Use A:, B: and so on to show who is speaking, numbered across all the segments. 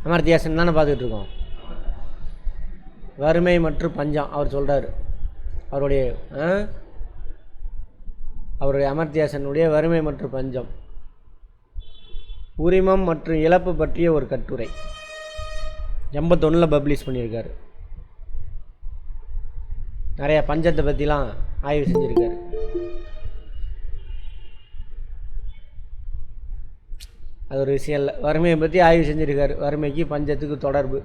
A: அமர்த்தியாசன் தானே பார்த்துக்கிட்டு இருக்கோம். வறுமை மற்றும் பஞ்சம் அவர் சொல்கிறார். அவருடைய அமர்த்தியாசனுடைய வறுமை மற்றும் பஞ்சம், உரிமம் மற்றும் இழப்பு பற்றிய ஒரு கட்டுரை 81 பப்ளிஷ் பண்ணியிருக்காரு. நிறையா பஞ்சத்தை பற்றிலாம் ஆய்வு செஞ்சுருக்காரு. அது ஒரு விஷயம் இல்லை, வறுமையை பற்றி ஆய்வு செஞ்சுருக்காரு. வறுமைக்கு பஞ்சத்துக்கு தொடர்பு,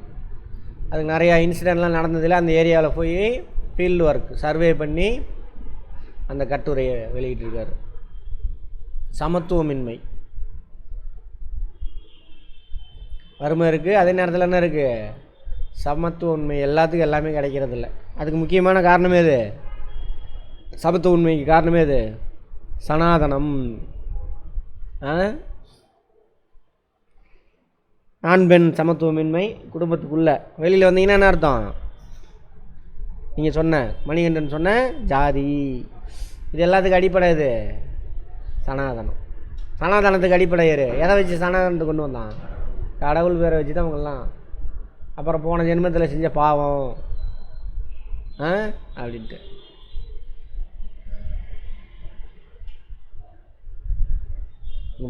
A: அதுக்கு நிறையா இன்சிடெண்ட்லாம் நடந்ததில் அந்த ஏரியாவில் போய் ஃபீல்டு ஒர்க் சர்வே பண்ணி அந்த கட்டுரையை வெளியிட்டிருக்காரு. சமத்துவமின்மை, வறுமை இருக்குது, அதே நேரத்தில் என்ன இருக்குது, சமத்துவமின்மை. எல்லாத்துக்கும் எல்லாமே கிடைக்கிறதில்ல. அதுக்கு முக்கியமான காரணமே இது, சமத்துவ உண்மைக்கு காரணமே இது சனாதனம். ஆண் பெண் சமத்துவமின்மை குடும்பத்துக்குள்ளே. வெளியில் வந்தீங்கன்னா என்ன அர்த்தம், நீங்கள் சொன்ன மணிகண்டன் சொன்ன ஜாதி, இது எல்லாத்துக்கும் அடிப்படை இது சனாதனம். சனாதனத்துக்கு அடிப்படை எதை வச்சு சனாதனத்தை கொண்டு வந்தான், கடவுள் பேரை வச்சு தான் அவங்கெல்லாம். அப்புறம் போன ஜென்மத்தில் செஞ்ச பாவம் அப்படின்ட்டு.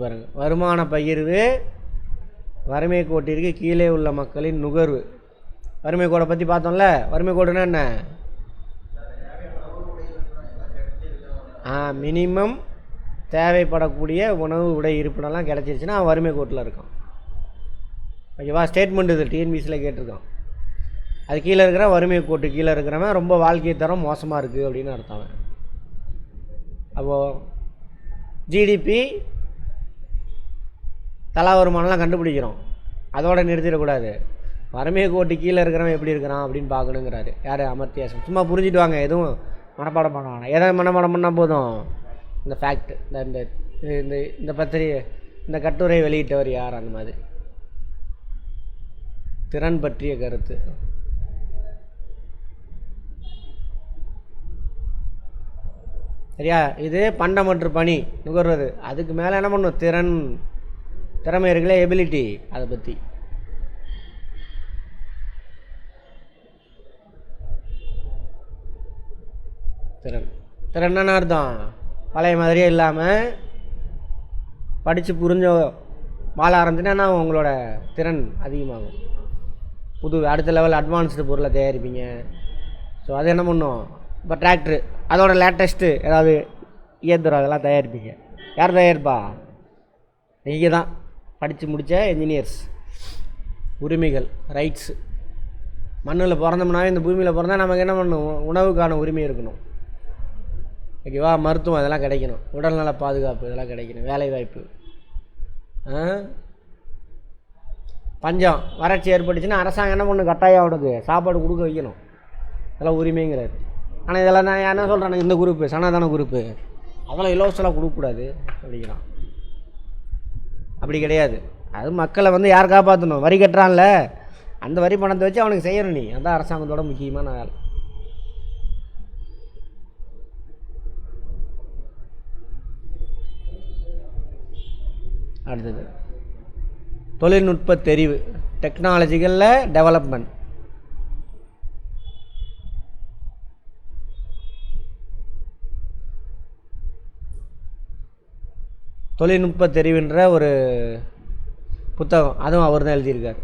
A: பாருங்க, வருமான பகிர்வு, வறுமை கோட்டிற்கு கீழே உள்ள மக்களின் நுகர்வு. வறுமை கோடை பற்றி பார்த்தோம்ல. வறுமை கோடுன்னா என்ன, மினிமம் தேவைப்படக்கூடிய உணவு உடை இருப்பிடம்லாம் கிடச்சிருச்சுன்னா அவன் வறுமை கோட்டில் இருக்கான். ஓகேவா, ஸ்டேட்மெண்ட் இது டிஎன்பிசியில் கேட்டிருக்கான். அது கீழே இருக்கிற வறுமை கோட்டு கீழே இருக்கிறவன் ரொம்ப வாழ்க்கை தரம் மோசமாக இருக்குது அப்படின்னு அர்த்தம். அப்போது ஜிடிபி தலா வருமானம்லாம் கண்டுபிடிக்கிறோம், அதோடு நிறுத்திடக்கூடாது. வறுமை கோட்டு கீழே இருக்கிறவன் எப்படி இருக்கிறான் அப்படின்னு பார்க்கணுங்கிறாரு. யார், அமர்த்தியாசன். சும்மா புரிஞ்சுட்டு வாங்க, எதுவும் மனப்பாடம் பண்ணுவாங்க. எதை மனப்பாடம் பண்ணால் போதும், இந்த ஃபேக்ட், இந்த இந்த இந்த பத்திரிகை, இந்த கட்டுரை வெளியிட்டவர் யார், அந்த மாதிரி திறன் பற்றிய கருத்து. சரியா, இது பண்டம் மற்றும் பணி நுகர்வது. அதுக்கு மேலே என்ன பண்ணும், திறமை இருக்குல்ல, எபிலிட்டி, அதை பற்றி. திறன் அர்த்தம், பழைய மாதிரியே இல்லாமல் படித்து புரிஞ்ச வாழ ஆரம்பிச்சுன்னா உங்களோட திறன் அதிகமாகும். அடுத்த லெவல் அட்வான்ஸ்டு பொருளை தயாரிப்பீங்க. ஸோ அது என்ன பண்ணும், இப்போ டிராக்டரு, அதோட லேட்டஸ்ட்டு ஏதாவது இயந்திரம் அதெல்லாம் தயாரிப்பீங்க. யார் தயாரிப்பா, நீங்கள் தான் படித்து முடித்த என்ஜினியர்ஸ். உரிமைகள், ரைட்ஸு. மண்ணில் பிறந்தோம்னாவே, இந்த பூமியில் பிறந்தால் நமக்கு என்ன பண்ணணும், உணவுக்கான உரிமை இருக்கணும். ஓகேவா, மருத்துவம் இதெல்லாம் கிடைக்கணும், உடல்நல பாதுகாப்பு இதெல்லாம் கிடைக்கணும், வேலைவாய்ப்பு. பஞ்சம், வறட்சி ஏற்பட்டுச்சுன்னா அரசாங்கம் என்ன பண்ணணும், கட்டாயம் அவனுக்கு சாப்பாடு கொடுக்க வைக்கணும். இதெல்லாம் உரிமைங்கிறாரு. ஆனால் இதெல்லாம் நான் என்ன சொல்கிறேன், இந்த குரூப்பு சனாதன குரூப்பு அதெல்லாம் இலவசலாம் கொடுக்கக்கூடாது அப்படிங்கிறான். அப்படி கிடையாது. அது மக்களை வந்து யார் காப்பாற்றணும், வரி கட்டுறான்ல, அந்த வரி பணத்தை வச்சு அவனுக்கு செய்யணும். நீ அதான் அரசாங்கத்தோட முக்கியமான வேலை. அடுத்தது தொழில்நுட்ப தெரிவு, டெக்னாலஜிக்கலில் டெவலப்மெண்ட். தொழில்நுட்ப தெரிவுன்ற ஒரு புத்தகம், அதுவும் அவர் தான் எழுதியிருக்கார்.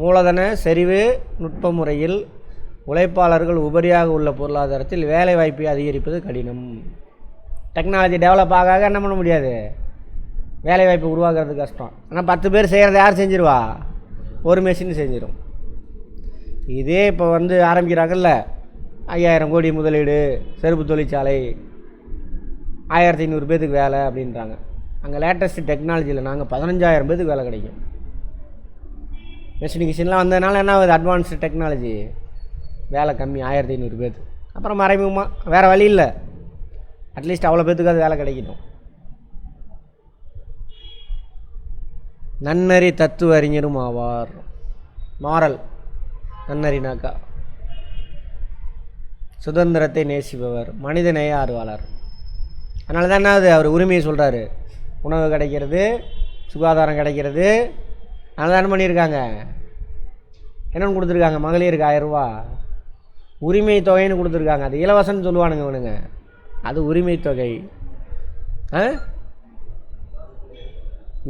A: மூலதன செறிவு நுட்ப முறையில் உழைப்பாளர்கள் உபரியாக உள்ள பொருளாதாரத்தில் வேலை வாய்ப்பை அதிகரிப்பது கடினம். டெக்னாலஜி டெவலப் ஆக என்ன பண்ண முடியாது, வேலை வாய்ப்பு உருவாக்குறது கஷ்டம். ஆனால் 10 பேர் செய்கிறத யார் செஞ்சிருவா, ஒரு மெஷின் செஞ்சிடும். இதே இப்போ வந்து ஆரம்பிக்கிறாங்கல்ல, 5000 கோடி முதலீடு, செருப்பு தொழிற்சாலை, 1500 பேருக்கு வேலை அப்படின்றாங்க. அங்கே லேட்டஸ்ட் டெக்னாலஜியில் நாங்கள் 15000 பேருக்கு வேலை கிடைக்கும். மெஷின்லாம் வந்ததுனால என்ன ஆகுது, அட்வான்ஸ்டு டெக்னாலஜி, வேலை கம்மி, 1500 பேருக்கு. அப்புறம் மறைமுகமாக வேறு வழி இல்லை, அட்லீஸ்ட் அவ்வளோ பேத்துக்கு அது வேலை கிடைக்கணும். நன்னறி தத்துவ அறிஞரும் ஆவார். மாரல், நன்னறினாக்கா சுதந்திரத்தை நேசிப்பவர், மனித நேய ஆர்வலர். அதனால தான் என்ன, அது அவர் உரிமையை சொல்கிறாரு. உணவு கிடைக்கிறது, சுகாதாரம் கிடைக்கிறது, அதனால என்ன பண்ணியிருக்காங்க, என்னென்னு கொடுத்துருக்காங்க, மகளிருக்கு 1000 ரூபா உரிமை தொகைன்னு கொடுத்துருக்காங்க. அது இலவசம்னு சொல்லுவானுங்க இவனுங்க, அது உரிமை தொகை.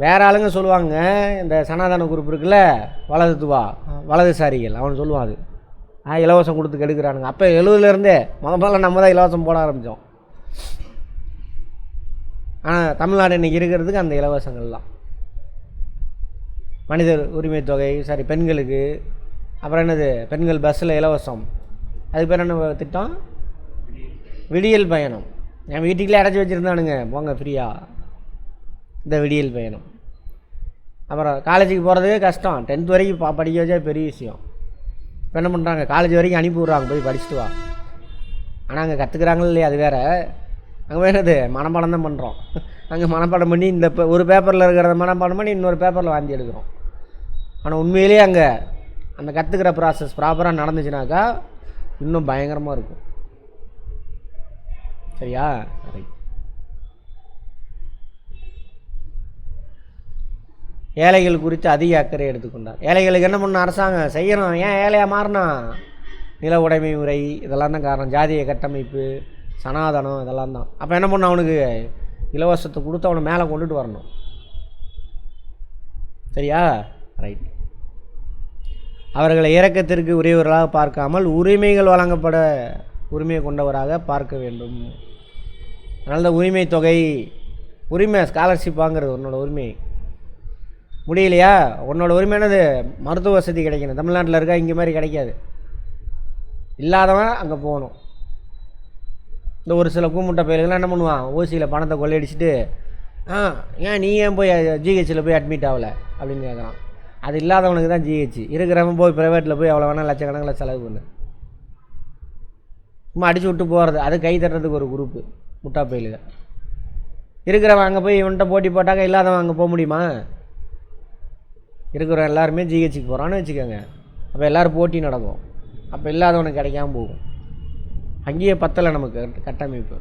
A: வேறு ஆளுங்க சொல்லுவாங்க, இந்த சனாதன குரூப் இருக்குல்ல, வலதுசாரிகள், அவன் சொல்லுவான் அது இலவசம் கொடுத்து கெடுக்கிறானுங்க. அப்போ 70லேருந்தே முதல்ல நம்ம தான் இலவசம் போட ஆரம்பித்தோம். ஆனால் தமிழ்நாடு இன்றைக்கி இருக்கிறதுக்கு அந்த இலவசங்கள்லாம், மனிதர் உரிமை தொகை, சரி பெண்களுக்கு, அப்புறம் என்னது பெண்கள் பஸ்ஸில் இலவசம், அதுக்கு பேர் என்ன திட்டம், விடியல் பயணம். என் வீட்டுக்குள்ளே அடைச்சி வச்சுருந்தானுங்க, போங்க ஃப்ரீயாக இந்த விடியல் பயணம். அப்புறம் காலேஜுக்கு போகிறதுக்கே கஷ்டம், 10th வரைக்கும் படிக்க வச்சா பெரிய விஷயம். இப்போ என்ன பண்ணுறாங்க, காலேஜ் வரைக்கும் அனுப்பி விட்றாங்க, போய் படிச்சுட்டு வா. ஆனால் அங்கே கற்றுக்குறாங்களே இல்லையா, அது வேறு. அங்கே வேணுது மனப்பாடம் தான் பண்ணுறோம். அங்கே மனப்பாடம் பண்ணி இந்த ஒரு பேப்பரில் இருக்கிறத மனப்பாடம் பண்ணி இன்னொரு பேப்பரில் வாந்தி எடுக்கிறோம். ஆனால் உண்மையிலேயே அங்கே அந்த கற்றுக்கிற ப்ராசஸ் ப்ராப்பராக நடந்துச்சுனாக்கா இன்னும் பயங்கரமாக இருக்கும். சரியா? ரைட். ஏழைகள் குறித்து அதிக அக்கறை எடுத்துக்கொண்டார். ஏழைகளுக்கு என்ன பண்ண அரசாங்கம் செய்யணும், ஏன் ஏழையாக மாறினா, நில உடைமை முறை இதெல்லாம் தான் காரணம், ஜாதிய கட்டமைப்பு, சனாதனம் இதெல்லாம் தான். அப்போ என்ன பண்ண, அவனுக்கு இலவசத்தை கொடுத்து அவனை மேலே கொண்டுட்டு வரணும். சரியா? ரைட். அவர்களை இரக்கத்திற்கு உரியவர்களாக பார்க்காமல் உரிமைகள் வழங்கப்பட உரிமை கொண்டவராக பார்க்க வேண்டும். அதனால தான் உரிமை தொகை, உரிமை ஸ்காலர்ஷிப் வாங்குறது உன்னோட உரிமை. முடியலையா, உன்னோட உரிமை என்னது, மருத்துவ வசதி கிடைக்கணும். தமிழ்நாட்டில் இருக்கா, இங்கே மாதிரி கிடைக்காது. இல்லாதவன் அங்கே போகணும். இந்த ஒரு சில கூமுட்டை பயிர்கள்லாம் என்ன பண்ணுவான், ஓசியில் பணத்தை கொள்ளையடிச்சிட்டு ஏன் நீ ஏன் போய் ஜிஹெச்சில் போய் அட்மிட் ஆகலை அப்படின்னு கேட்குறான். அது இல்லாதவனுக்கு தான் ஜிஹெச், இருக்கிறவன் போய் ப்ரைவேட்டில் போய் எவ்வளோ வேணால் லட்சக்கணக்கில் செலவு பண்ணு, சும்மா அடிச்சு விட்டு போகிறது. அது கை தட்டுறதுக்கு ஒரு குரூப்பு முட்டா பயிலுங்க. இருக்கிறவன் அங்கே போய் இவன்கிட்ட போட்டி போட்டாக்க இல்லாதவன் அங்கே போக முடியுமா? இருக்கிற எல்லாருமே ஜிஹெச்சுக்கு போகிறான்னு வச்சுக்கோங்க, அப்போ எல்லோரும் போட்டி நடக்கும். அப்போ இல்லாதவனுக்கு கிடைக்காம போகும். அங்கேயே பத்தலை நமக்கு கட்டமைப்பு.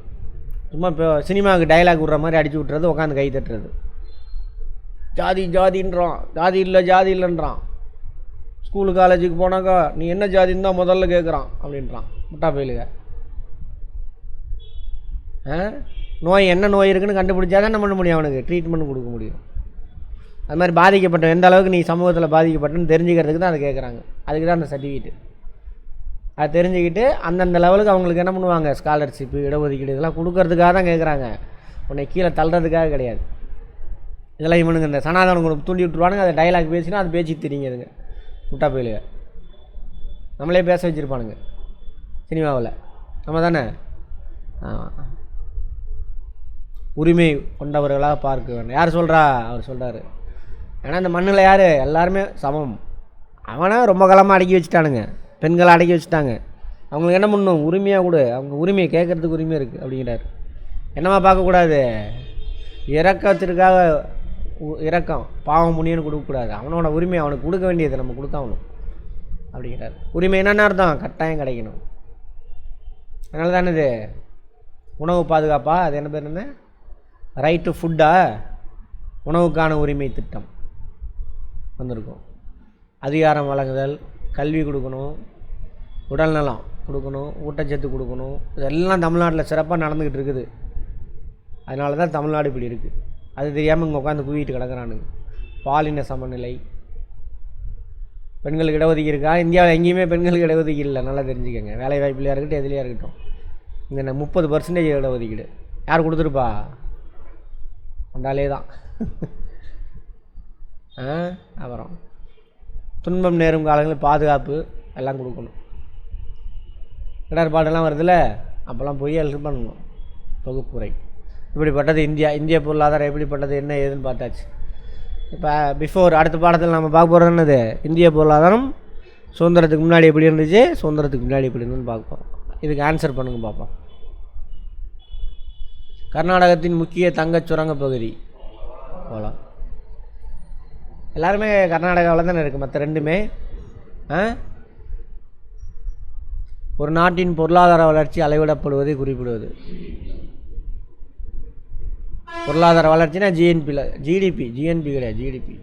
A: சும்மா இப்போ சினிமாவுக்கு டைலாக் விட்ற மாதிரி அடிச்சு விட்றது, உட்காந்து கை தட்டுறது. ஜாதி ஜாதின்றான், ஜாதி இல்லை ஜாதி இல்லைன்றான். ஸ்கூலு காலேஜுக்கு போனாக்கா நீ என்ன ஜாதின்னு தான் முதல்ல கேட்குறான் அப்படின்றான் முட்டா பயிலுங்க. நோய் என்ன நோய் இருக்குன்னு கண்டுபிடிச்சா தான் என்ன பண்ண முடியும், அவனுக்கு ட்ரீட்மெண்ட் கொடுக்க முடியும். அது மாதிரி பாதிக்கப்பட்ட எந்த அளவுக்கு நீ சமூகத்தில் பாதிக்கப்பட்டன்னு தெரிஞ்சுக்கிறதுக்கு தான் அதை கேட்குறாங்க. அதுக்கு தான் அந்த சர்டிஃபிகேட்டு. அது தெரிஞ்சுக்கிட்டு அந்தந்த லெவலுக்கு அவங்களுக்கு என்ன பண்ணுவாங்க, ஸ்காலர்ஷிப்பு, இடஒதுக்கீடு இதெல்லாம் கொடுக்கறதுக்காக தான் கேட்குறாங்க, உன்னை கீழே தள்ளுறதுக்காக கிடையாது. இதெல்லாம் இவனுங்க இந்த சனாதன குரூப் தூண்டி விட்டுருவானுங்க. அதை டைலாக் பேசினா அது பேச்சு தெரியுதுங்க முட்டா பயிலுங்க. நம்மளே பேச வச்சுருப்பானுங்க சினிமாவில், நம்ம தானே. உரிமை கொண்டவர்களாக பார்க்க வேண்டும். யார் சொல்கிறா, அவர் சொல்கிறாரு. ஏன்னா இந்த மண்ணில் யார், எல்லாருமே சமம். அவனை ரொம்ப காலமாக அடக்கி வச்சுட்டானுங்க, பெண்களை அடக்கி வச்சுட்டாங்க. அவங்களுக்கு என்ன பண்ணணும், உரிமையாக கூட, அவங்க உரிமையை கேட்குறதுக்கு உரிமை இருக்குது அப்படிங்கிறார். என்னமா பார்க்கக்கூடாது, இரக்கத்திற்காக இரக்கம், பாவம் புண்ணியன்னு கொடுக்கக்கூடாது. அவனோட உரிமை அவனுக்கு கொடுக்க வேண்டியது நம்ம கொடுத்தாகணும் அப்படிங்கிறார். உரிமை என்னென்ன அர்த்தம், கட்டாயம் கிடைக்கணும். அதனால தானே இது உணவு பாதுகாப்பா, அது என்ன பேர், என்ன ரைட் டு ஃபுட்டா, உணவுக்கான உரிமை திட்டம் வந்திருக்கும். அதிகாரம் வழங்குதல், கல்வி கொடுக்கணும், உடல்நலம் கொடுக்கணும், ஊட்டச்சத்து கொடுக்கணும். இதெல்லாம் தமிழ்நாட்டில் சிறப்பாக நடந்துக்கிட்டு இருக்குது. அதனால தான் தமிழ்நாடு இப்படி இருக்குது. அது தெரியாமல் இங்கே உட்காந்து குவிட்டு கிடக்கிறானுங்க. பாலின சமநிலை, பெண்களுக்கு இடஒதுக்கீடு இருக்கா? இந்தியாவில் எங்கேயுமே பெண்களுக்கு இடஒதுக்கீடு இல்லை, நல்லா தெரிஞ்சுக்கோங்க. வேலை வாய்ப்புலையாக இருக்கட்டும், எதுலையாக இருக்கட்டும். இங்கே 30% இடஒதுக்கீடு யார் கொடுத்துருப்பா, அந்தாலே தான். அப்புறம் துன்பம் நேரும் காலங்களில் பாதுகாப்பு எல்லாம் கொடுக்கணும். இடர்பாடெல்லாம் வருதுல்ல, அப்போல்லாம் போய் ஹெல்ப் பண்ணணும். தொகுப்புரை இப்படிப்பட்டது இந்திய பொருளாதாரம் எப்படிப்பட்டது என்ன ஏதுன்னு பார்த்தாச்சு. இப்போ பிஃபோர் அடுத்த பாடத்தில் நம்ம பார்க்க போகிறது என்னது, இந்திய பொருளாதாரம் சுதந்திரத்துக்கு முன்னாடி எப்படி இருந்துச்சு, சுதந்திரத்துக்கு முன்னாடி எப்படி இருந்துன்னு பார்ப்போம். இதுக்கு ஆன்சர் பண்ணுங்க பார்ப்போம். கர்நாடகத்தின் முக்கிய தங்கச் சுரங்க பகுதி போகலாம். எல்லாருமே கர்நாடகாவில் தானே இருக்குது, மற்ற ரெண்டுமே. ஒரு நாட்டின் பொருளாதார வளர்ச்சி அளவிடப்படுவதை குறிப்பிடுவது. பொருளாதார வளர்ச்சினா ஜிஎன்பி கிடையாது, ஜிடிபி.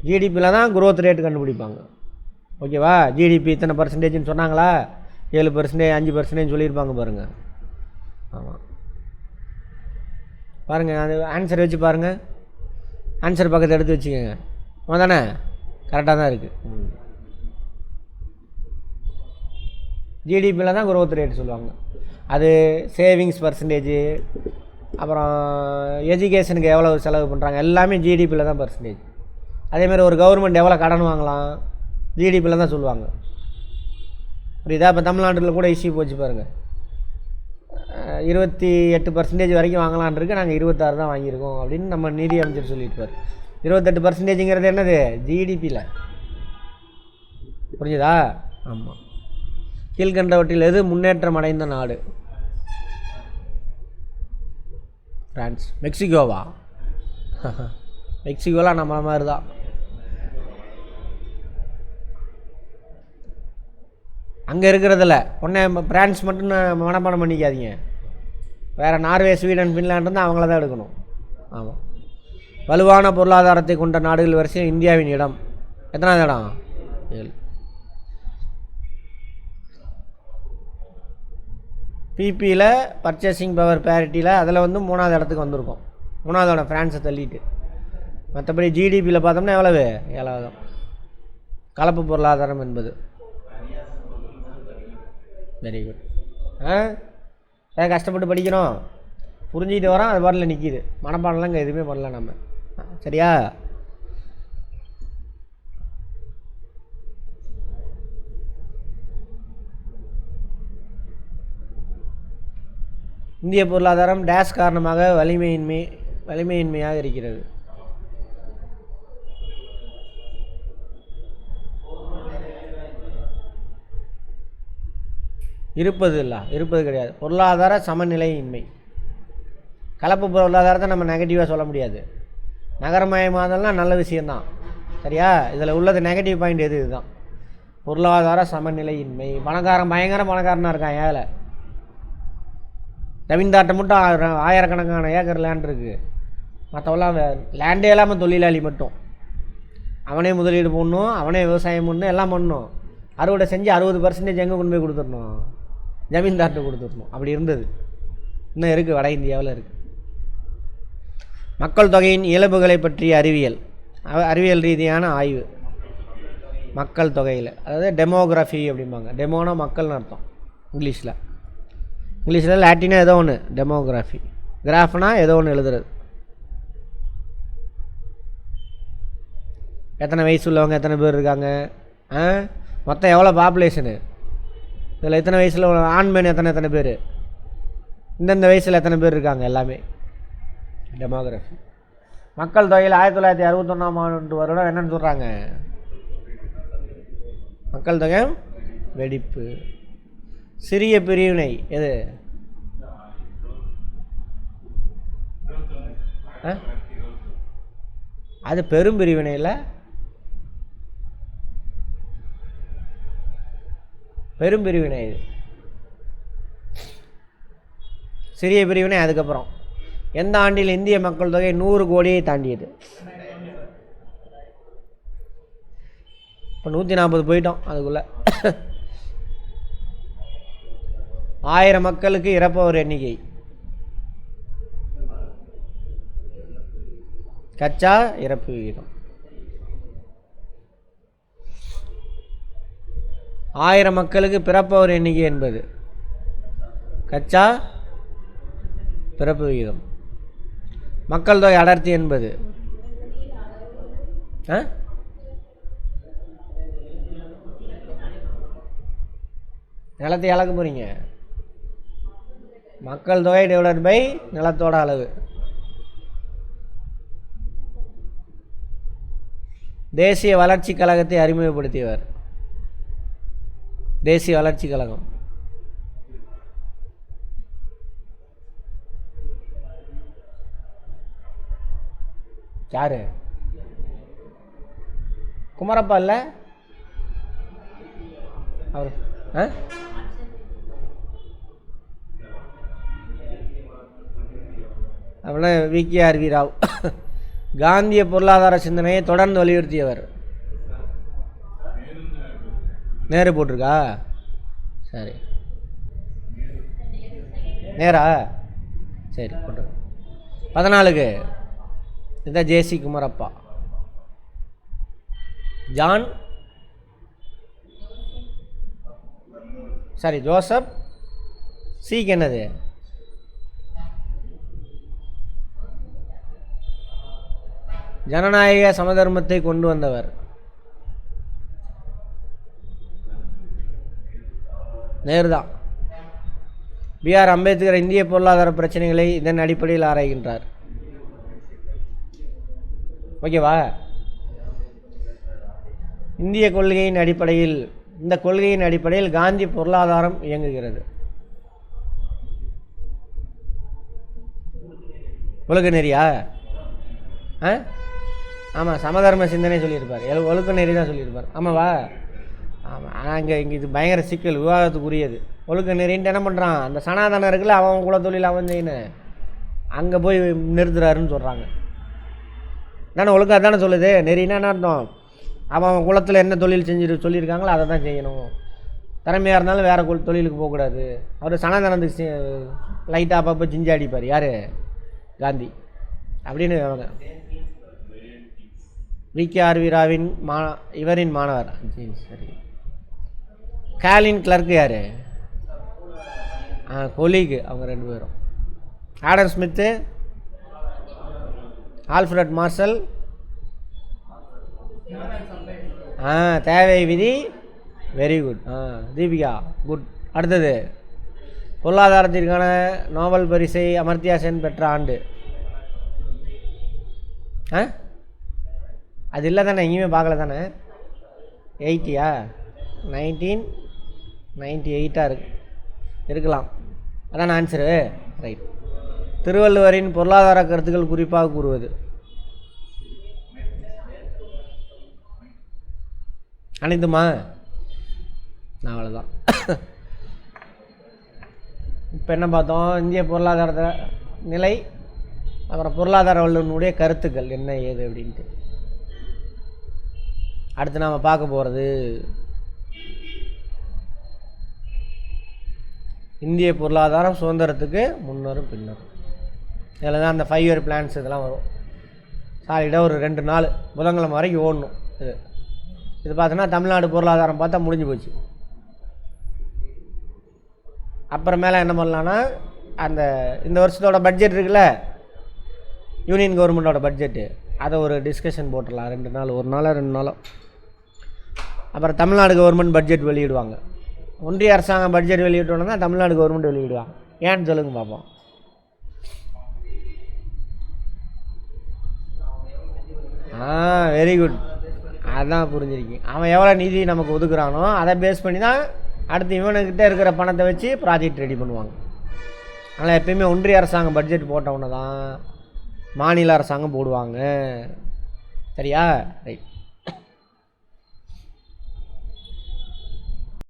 A: ஜிடிபியில் தான் growth ரேட் கண்டுபிடிப்பாங்க. ஓகேவா? ஜிடிபி இத்தனை பர்சன்டேஜ்னு சொன்னாங்களா? 7%, 5% சொல்லியிருப்பாங்க பாருங்கள். ஆமாம், பாருங்கள், அது ஆன்சர் வச்சு பாருங்கள். ஆன்சர் பக்கத்தை எடுத்து வச்சுக்கோங்க. ஆமாம் தானே? கரெக்டாக தான் இருக்குது. ஜிடிபியில் தான் growth ரேட் சொல்லுவாங்க. அது சேவிங்ஸ் பர்சன்டேஜு, அப்புறம் எஜுகேஷனுக்கு எவ்வளோ செலவு பண்ணுறாங்க, எல்லாமே ஜிடிபியில் தான் பர்சன்டேஜ். அதேமாதிரி ஒரு கவர்மெண்ட் எவ்வளோ கடன் வாங்கலாம், ஜிடிபியில் தான் சொல்லுவாங்க. புரியுதா? இப்போ தமிழ்நாட்டில் கூட இஷ்யூ போச்சு பாருங்கள். 28% வரைக்கும் வாங்கலான் இருக்கு, நாங்கள் 26 தான் வாங்கியிருக்கோம் அப்படின்னு நம்ம நிதி அமைச்சர் சொல்லியிருப்பார். 28%ங்கிறது என்னது? ஜிடிபியில். புரிஞ்சுதா? ஆமாம். கீழ்கண்டவற்றில் எது முன்னேற்றம் அடைந்த நாடு? பிரான்ஸ். மெக்சிகோவா? மெக்சிகோலாம் நம்மள மாதிரி தான். அங்கே இருக்கிறதில்ல ஒன்றே பிரான்ஸ் மட்டும் மனப்பாடம் பண்ணிக்காதீங்க. வேறு நார்வே, ஸ்வீடன், ஃபின்லாண்டு தான் அவங்கள தான் எடுக்கணும். ஆமாம். வலுவான பொருளாதாரத்தை கொண்ட நாடுகள் வரிசையில் இந்தியாவின் இடம் எத்தனாவது இடம்? 7. பிபியில் பர்ச்சேசிங் பவர் பேரிட்டியில் அதில் வந்து 3வது இடத்துக்கு வந்திருக்கோம். 3வது இடம் ஃப்ரான்ஸை தள்ளிட்டு. மற்றபடி ஜிடிபியில் பார்த்தோம்னா எவ்வளவு? 7வது. கலப்பு பொருளாதாரம் என்பது. Very good. ஏன் கஷ்டப்பட்டு படிக்கிறோம், புரிஞ்சுக்கிட்டு வரோம், அது பாட்டில் நிற்கிது. மனப்பாடம்லாம் இங்கே எதுவுமே பண்ணல நம்ம. சரியா? இந்திய பொருளாதாரம் டேஷ் காரணமாக வலிமையின்மையாக இருக்கிறது. இருப்பது கிடையாது. பொருளாதார சமநிலையின்மை. கலப்பு பொருளாதாரத்தை நம்ம நெகட்டிவாக சொல்ல முடியாது. நகரமயமாதல்லாம் நல்ல விஷயந்தான். சரியா? இதில் உள்ளது நெகட்டிவ் பாயிண்ட் எது? இதுதான் பொருளாதார சமநிலையின்மை. பணக்காரன் பயங்கர பணக்காரனாக இருக்கான், ஏழை. ஜமீன்தார்ட்ட மட்டும் ஆயிரக்கணக்கான ஏக்கர் லேண்ட் இருக்குது. மற்றவெல்லாம் லேண்டே இல்லாமல் தொழிலாளி மட்டும். அவனே முதலீடு பண்ணணும், அவனே விவசாயம் பண்ணணும், எல்லாம் பண்ணணும். அறுவடை செஞ்சு 60% எங்கே கொண்டு போய் கொடுத்துடணும்? ஜமீன்தார்ட்ட கொடுத்துடணும். அப்படி இருந்தது. இன்னும் இருக்குது, வட இந்தியாவில் இருக்குது. மக்கள் தொகையின் இயல்புகளை பற்றிய அறிவியல் ரீதியான ஆய்வு. மக்கள் தொகையில், அதாவது டெமோகிராஃபி அப்படிம்பாங்க. டெமோனா மக்கள்னு அர்த்தம் இங்கிலீஷில். லாட்டினா ஏதோ ஒன்று டெமோகிராஃபி. கிராஃப்னா ஏதோ ஒன்று எழுதுறது. எத்தனை வயசு உள்ளவங்க எத்தனை பேர் இருக்காங்க, மொத்தம் எவ்வளோ பாப்புலேஷனு, இதில் எத்தனை வயசில் ஆண் பெண் எத்தனை பேர், இந்தந்த வயசில் எத்தனை பேர் இருக்காங்க, எல்லாமே டெமோகிராஃபி. மக்கள் தொகையில் 1961ஆம் ஆண்டு வருடம் என்னன்னு சொல்கிறாங்க? மக்கள் தொகை வெடிப்பு. சிறிய பிரிவினை எது? அது பெரும் பிரிவினை இல்லை, பெரும் பிரிவினை. இது சிறிய பிரிவினை. அதுக்கப்புறம் எந்த ஆண்டில் இந்திய மக்கள் தொகை 100 கோடியை தாண்டியது? இப்போ 140 போயிட்டோம். அதுக்குள்ள 1000 மக்களுக்கு இறப்பவர் எண்ணிக்கை. கச்சா இறப்பு விகிதம். 1000 மக்களுக்கு பிறப்பவர் எண்ணிக்கை என்பது கச்சா பிறப்பு விகிதம். மக்கள் தொகை அடர்த்தி என்பது நிலத்தை அளக்க போகிறீங்க. மக்கள் தொகை டிவைடட் பை நிலத்தோட அளவு. தேசிய வளர்ச்சி கழகத்தை அறிமுகப்படுத்தியவர்? தேசிய வளர்ச்சி கழகம் யாரு? குமரப்பா இல்ல அவர்? அப்படின்னா VKRV ராவ். காந்திய பொருளாதார சிந்தனையை தொடர்ந்து வலியுறுத்தியவர். நேரு போட்டிருக்கா? சரி, நேரா? சரி போட்டு. 14க்கு இதுதான் JC Kumarappa. John sorry Joseph. சிக்கு என்னது? ஜனநாயக சமதர்மத்தை கொண்டு வந்தவர். நேரு தான். பிஆர் அம்பேத்கர் இந்திய பொருளாதார பிரச்சனைகளை இதன் அடிப்படையில் ஆராய்கின்றார். ஓகேவா? இந்திய கொள்கையின் அடிப்படையில், இந்த கொள்கையின் அடிப்படையில் காந்தி பொருளாதாரம் இயங்குகிறது. ஒழுக்க நெறியா? ஆமாம், சமதர்ம சிந்தனை சொல்லியிருப்பார். ஒழுக்க நெறி தான் சொல்லியிருப்பார். ஆமாவா? ஆமாம். ஆனால் இங்கே இது பயங்கர சிக்கல், விவாதத்துக்குரியது. ஒழுக்க நெறின்ட்டு என்ன பண்ணுறான், அந்த சனாதனம் இருக்குல்ல, அவன் குலத்தொழில் அவன் செய்யணும், அங்கே போய் நிறுத்துறாருன்னு சொல்கிறாங்க. நான் ஒழுங்காக தானே சொல்லுது. நெறினா என்ன அர்த்தம்? அவன் குலத்தில் என்ன தொழில் செஞ்சுட்டு சொல்லியிருக்காங்களோ அதை தான் செய்யணும். திறமையாக இருந்தாலும் வேறு தொழிலுக்கு போகக்கூடாது. அவர் சனாதனத்துக்கு லைட்டாக அப்பப்போ சிஞ்சு அடிப்பார். யார்? காந்தி அப்படின்னு. அவங்க வி.கே.ஆர்.வி. ராவின் இவரின் மாணவர். சரி. காலின் கிளர்க் யார்? கொலீகு. அவங்க 2 பேரும். Adam Smith, Alfred Marshall. தேவை விதி. Very good. தீபிகா குட். அடுத்தது, பொருளாதாரத்திற்கான நோபல் பரிசை அமர்த்தியா சென் பெற்ற ஆண்டு. அது இல்லை தானே, எங்கேயுமே பார்க்கல தானே. 80யா? 1998 இருக்கலாம். அதான் ஆன்சரு. ரைட். திருவள்ளுவரின் பொருளாதார கருத்துக்கள் குறிப்பாக கூறுவது. அனைத்துமா? அவ்வளோதான். இப்போ என்ன பார்த்தோம்? இந்திய பொருளாதார நிலை, அப்புறம் பொருளாதார வல்லுநருடைய கருத்துக்கள் என்ன ஏது அப்படின்ட்டு. அடுத்து நாம் பார்க்க போகிறது இந்திய பொருளாதாரம் சுதந்திரத்துக்கு முன்னரும் பின்னரும். இதில் தான் அந்த 5 இயர் பிளான்ஸ் இதெல்லாம் வரும். சாலிடாக ஒரு 2 நாள் புதன்கிழமை வரைக்கும் ஓடணும். இது பார்த்தோன்னா தமிழ்நாடு பொருளாதாரம் பார்த்தா முடிஞ்சு போச்சு. அப்புறமேலே என்ன பண்ணலான்னா, இந்த வருஷத்தோட பட்ஜெட் இருக்குல்ல, யூனியன் கவர்மெண்ட்டோட பட்ஜெட்டு, அதை ஒரு டிஸ்கஷன் போட்டுடலாம். 2 நாள், 1 நாளோ 2 நாளோ. அப்புறம் தமிழ்நாடு கவர்மெண்ட் பட்ஜெட் வெளியிடுவாங்க. ஒன்றிய அரசாங்கம் பட்ஜெட் வெளியிட்டோன்னா தமிழ்நாடு கவர்மெண்ட் வெளியிடுவாங்க. ஏன்னு சொல்லுங்க பார்ப்போம். Very good. அதுதான் புரிஞ்சிருக்கீங்க. அவன் எவ்வளோ நிதி நமக்கு ஒதுக்குறானோ அதை பேஸ் பண்ணி தான் அடுத்து இவனுக்கிட்ட இருக்கிற பணத்தை வச்சு ப்ராஜெக்ட் ரெடி பண்ணுவாங்க. அதனால் எப்பயுமே ஒன்றிய அரசாங்கம் பட்ஜெட் போட்டவுடனே தான் மாநில அரசாங்கம் போடுவாங்க. சரியா? ரைட்.